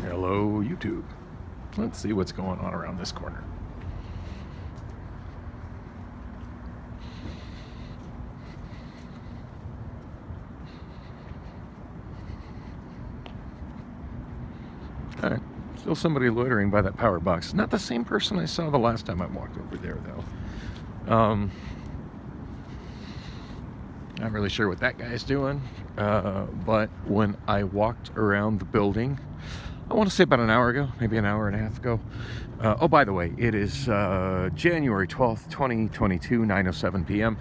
Hello, YouTube. Let's see what's going on around this corner. All right, still somebody loitering by that power box. Not the same person I saw the last time I walked over there, though. Not really sure what that guy's doing, but when I walked around the building, I want to say about an hour ago, maybe an hour and a half ago. Oh, by the way, it is January 12th, 2022, 9:07 p.m.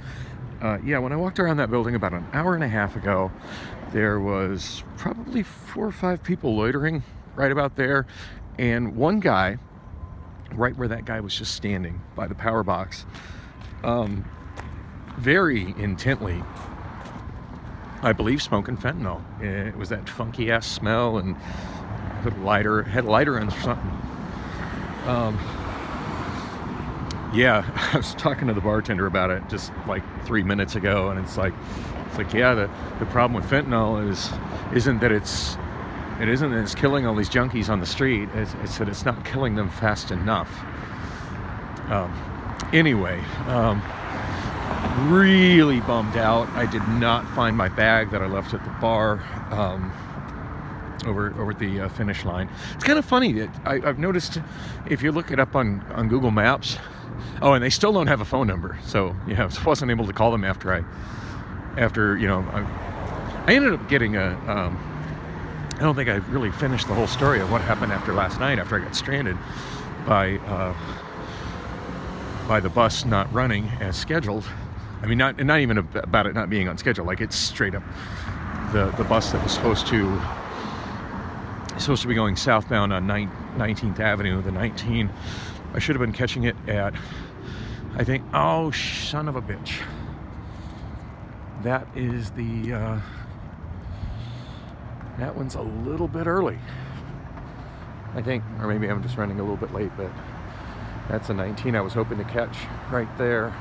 Yeah, when I walked around that building about an hour and a half ago, there was probably 4 or 5 people loitering right about there, and one guy, right where that guy was just standing by the power box, very intently, I believe, smoking fentanyl. It was that funky ass smell, and had a lighter on something. Yeah, I was talking to the bartender about it just like 3 minutes ago, and it's like yeah, the problem with fentanyl isn't that it's killing all these junkies on the street. It's that it's not killing them fast enough. Anyway, really bummed out. I did not find my bag that I left at the bar over at the finish line. It's kind of funny that I've noticed if you look it up on Google Maps. Oh, and they still don't have a phone number. So yeah, I wasn't able to call them after I ended up getting I don't think I really finished the whole story of what happened after last night, after I got stranded by the bus not running as scheduled. I mean, not even about it not being on schedule. Like, it's straight up the bus that was supposed to be going southbound on 19th Avenue, the 19. I should have been catching it at, I think, oh, son of a bitch. That is that one's a little bit early, I think, or maybe I'm just running a little bit late, but that's a 19 I was hoping to catch right there.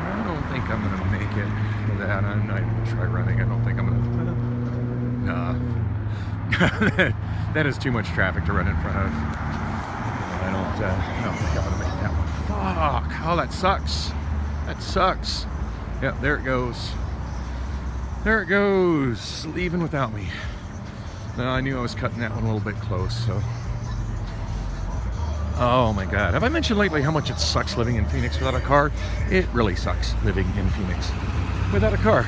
I don't think I'm going to make it for that. I'm not even going to try running. I don't think I'm going to... Nah. That is too much traffic to run in front of. I don't think I'm going to make that one. Fuck. Oh, that sucks. That sucks. Yeah, there it goes. There it goes. Leaving without me. No, I knew I was cutting that one a little bit close, so... Oh my God. Have I mentioned lately how much it sucks living in Phoenix without a car? It really sucks living in Phoenix without a car.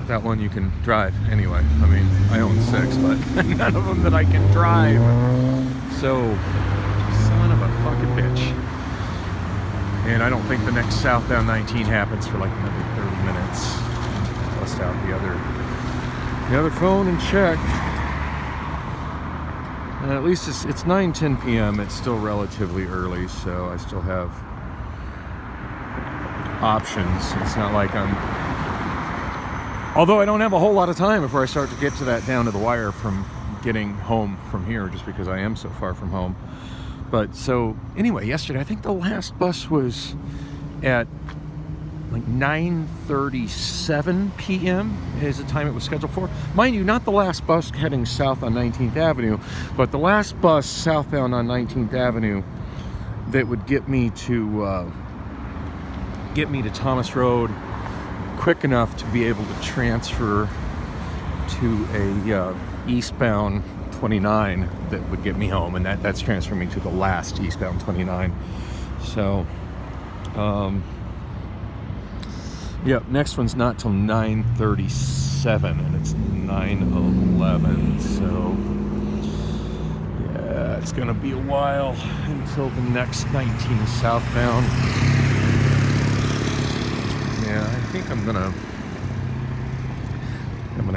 That one you can drive anyway. I mean, I own 6, but none of them that I can drive. So, son of a fucking bitch. And I don't think the next southbound 19 happens for like another 30 minutes. Bust out the other phone and check. At least it's 9:10 p.m. It's still relatively early, so I still have options. It's not like although I don't have a whole lot of time before I start to get to that down to the wire from getting home from here, just because I am so far from home. But so anyway, yesterday I think the last bus was at like 9:37 p.m. is the time it was scheduled for. Mind you, not the last bus heading south on 19th Avenue, but the last bus southbound on 19th Avenue that would get me to Thomas Road quick enough to be able to transfer to a eastbound 29 that would get me home, and that's transferring me to the last eastbound 29. So yeah, next one's not till 9:37, and it's 9:11, so yeah, it's gonna be a while until the next 19 southbound. Yeah, I think I'm gonna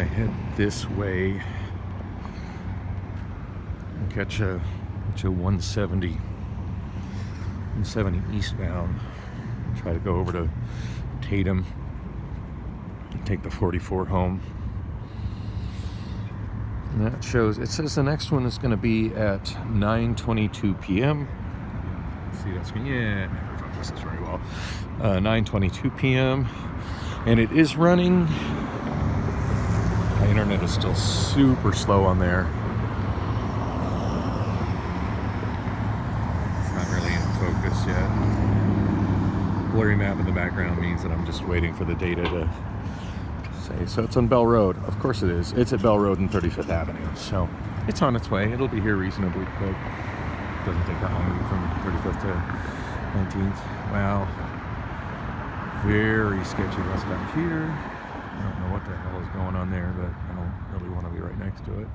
head this way and catch a 170 eastbound. Try to go over to Tatum and take the 44 home. And that shows, it says the next one is going to be at 9:22 p.m. Let's see, that's me. Yeah, never focus this very well. 9:22 p.m. and it is running My internet is still super slow on there. It's not really in focus yet. Blurry map in the background means that I'm just waiting for the data to say. So it's on Bell Road. Of course it is. It's at Bell Road and 35th Avenue. So it's on its way. It'll be here reasonably quick. Doesn't take that long to get from 35th to 19th. Wow. Very sketchy bus stop here. I don't know what the hell is going on there, but I don't really want to be right next to it.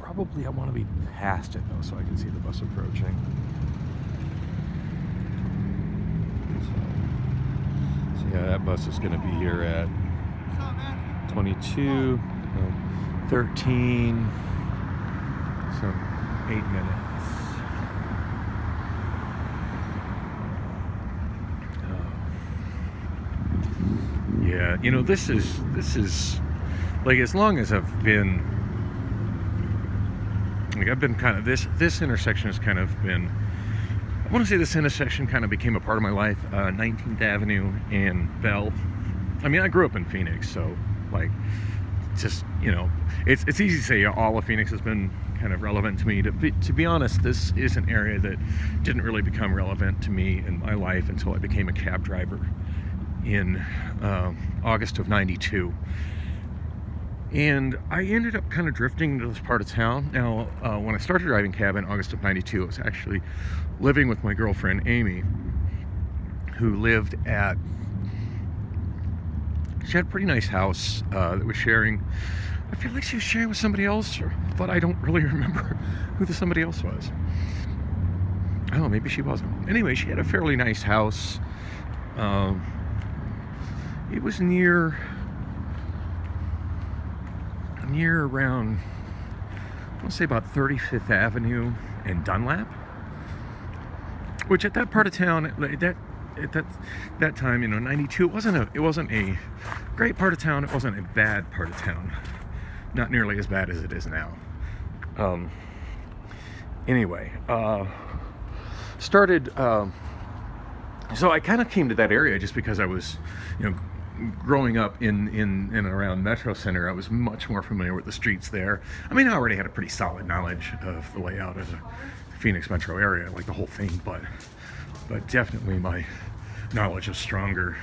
Probably I want to be past it though, so I can see the bus approaching. So yeah, that bus is going to be here at 22, 13, so 8 minutes. Yeah, you know, this is like, as long as I've been, like, I've been kind of, this intersection has kind of been, I want to say this intersection kind of became a part of my life. 19th Avenue and Bell. I mean, I grew up in Phoenix, so like, just, you know, it's easy to say all of Phoenix has been kind of relevant to me. To be honest, this is an area that didn't really become relevant to me in my life until I became a cab driver in August of '92, and I ended up kind of drifting into this part of town. Now, when I started driving cab in August of '92, I was actually living with my girlfriend Amy, who lived at, she had a pretty nice house that was sharing, I feel like she was sharing with somebody else, but I don't really remember who the somebody else was. Oh, maybe she wasn't. Anyway, she had a fairly nice house. It was near around, I want to say about 35th Avenue and Dunlap, which at that part of town, at that time, you know, '92, it wasn't a great part of town. It wasn't a bad part of town. Not nearly as bad as it is now. Anyway, started. So I kind of came to that area just because I was, you know, growing up in and around Metro Center. I was much more familiar with the streets there. I mean, I already had a pretty solid knowledge of the layout of the Phoenix metro area, like the whole thing, but definitely my knowledge is stronger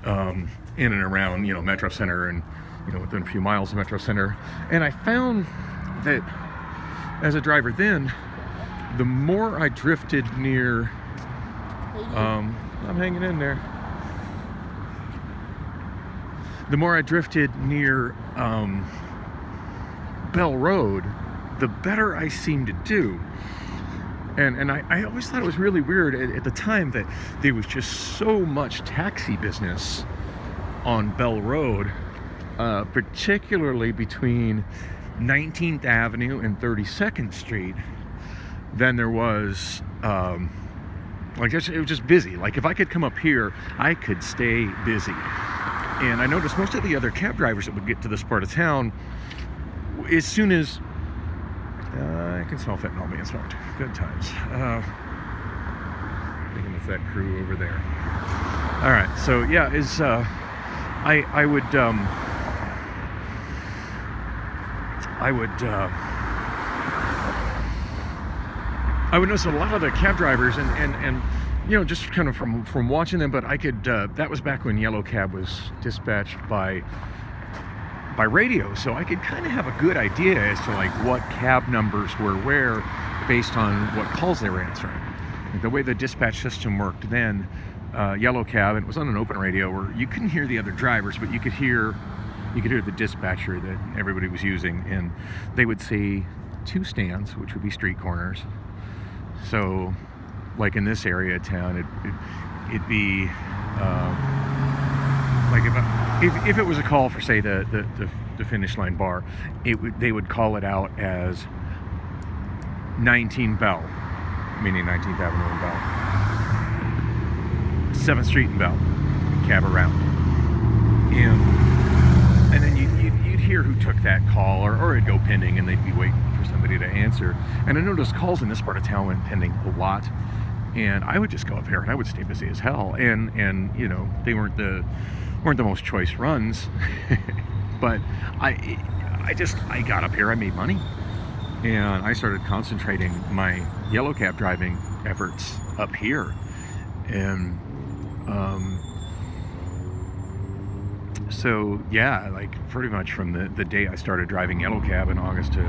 in and around, you know, Metro Center, and, you know, within a few miles of Metro Center. And I found that as a driver then, the more I drifted near, I'm hanging in there. The more I drifted near Bell Road, the better I seemed to do. And I always thought it was really weird at the time that there was just so much taxi business on Bell Road, particularly between 19th Avenue and 32nd Street, than there was, like, it was just busy. Like, if I could come up here, I could stay busy. And I noticed most of the other cab drivers that would get to this part of town, as soon as I can smell fentanyl being smoked. Good times. Thinking it's that crew over there. All right, so yeah, I would notice a lot of the cab drivers, and you know, just kind of from watching them, but I could, that was back when Yellow Cab was dispatched by radio, so I could kind of have a good idea as to, like, what cab numbers were where based on what calls they were answering. Like, the way the dispatch system worked then, Yellow Cab, and it was on an open radio where you couldn't hear the other drivers, but you could hear the dispatcher that everybody was using, and they would say 2 stands, which would be street corners. So, like, in this area of town, it'd be like, if it was a call for, say, the finish line bar, they would call it out as 19 Bell, meaning 19th Avenue and Bell, 7th Street and Bell, cab around, and then you'd hear who took that call, or it'd go pending, and they'd be waiting for somebody to answer. And I noticed calls in this part of town went pending a lot. And I would just go up here and I would stay busy as hell. And you know, they weren't the weren't the most choice runs, but I got up here, I made money, and I started concentrating my yellow cab driving efforts up here. And so yeah, like pretty much from the day I started driving yellow cab in August to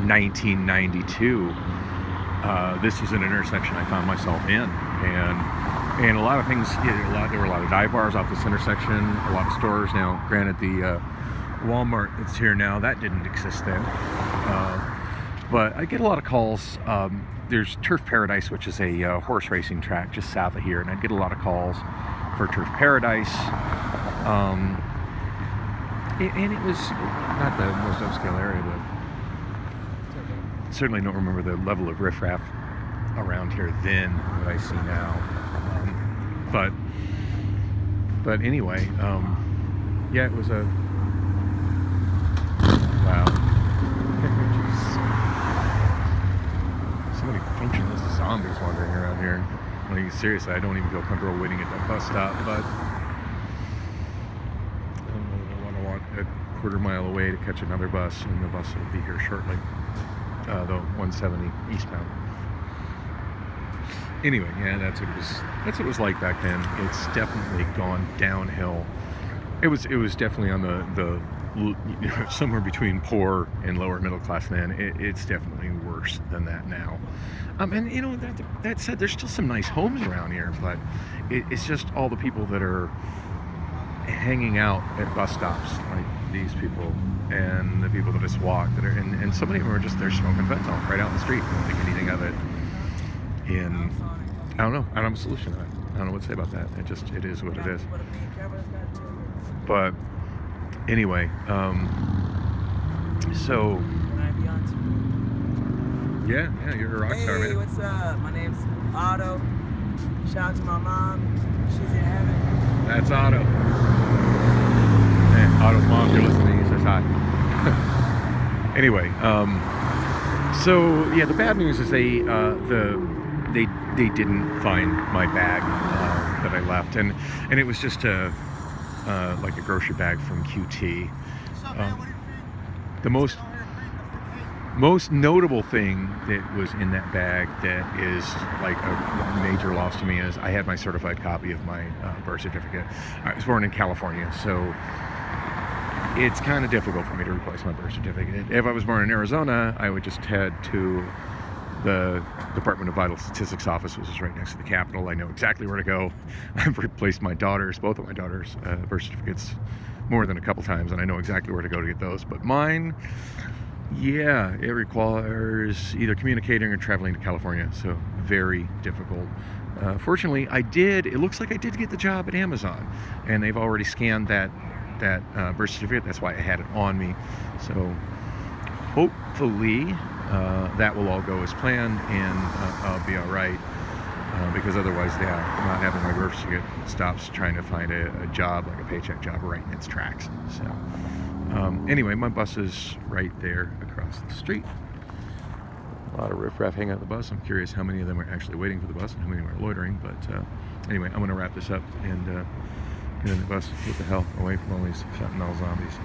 1992, this was an intersection I found myself in, and a lot of things. There were a lot of dive bars off this intersection, a lot of stores. Now, granted, the Walmart that's here now, that didn't exist then, but I get a lot of calls. There's Turf Paradise, which is a horse racing track just south of here, and I'd get a lot of calls for Turf Paradise. And it was not the most upscale area, but certainly don't remember the level of riffraff around here then that I see now. But anyway, yeah, it was a wow. So many functionless zombies wandering around here. Like, seriously, I don't even feel comfortable waiting at that bus stop, but I want to walk a quarter mile away to catch another bus, and the bus will be here shortly. The 170 eastbound. Anyway, yeah, that's what it was like back then. It's definitely gone downhill. It was definitely on the somewhere between poor and lower middle class then. It's definitely worse than that now. And you know, that said, there's still some nice homes around here, but it's just all the people that are hanging out at bus stops, like these people, and the people that just walk, that are, and so many of them are just there smoking fentanyl right out in the street. I don't think anything of it. And I don't know. I don't have a solution to that. I don't know what to say about that. It is what it is. But anyway, so yeah, you're a rock star, man. Hey, what's up? My name's Otto. Shout out to my mom. She's in heaven. That's Otto. Hey, Otto's mom, if you're listening, he says hi. Anyway, so yeah, the bad news is they didn't find my bag that I left, and it was just like a grocery bag from QT. The most notable thing that was in that bag that is like a major loss to me is I had my certified copy of my birth certificate. I was born in California, so it's kind of difficult for me to replace my birth certificate. If I was born in Arizona, I would just head to the Department of Vital Statistics office, which is right next to the Capitol. I know exactly where to go. I've replaced both of my daughters' birth certificates more than a couple times, and I know exactly where to go to get those. But mine, yeah, it requires either communicating or traveling to California, so very difficult. Fortunately, it looks like I did get the job at Amazon, and they've already scanned that birth certificate. That's why I had it on me. So hopefully that will all go as planned, and I'll be all right. Because otherwise, yeah, not having my birth certificate stops trying to find a job, like a paycheck job, right in its tracks. So anyway, my bus is right there across the street. A lot of riffraff hang out the bus. I'm curious how many of them are actually waiting for the bus and how many are loitering. But anyway, I'm going to wrap this up and get in the bus, get the hell away from all these fentanyl zombies.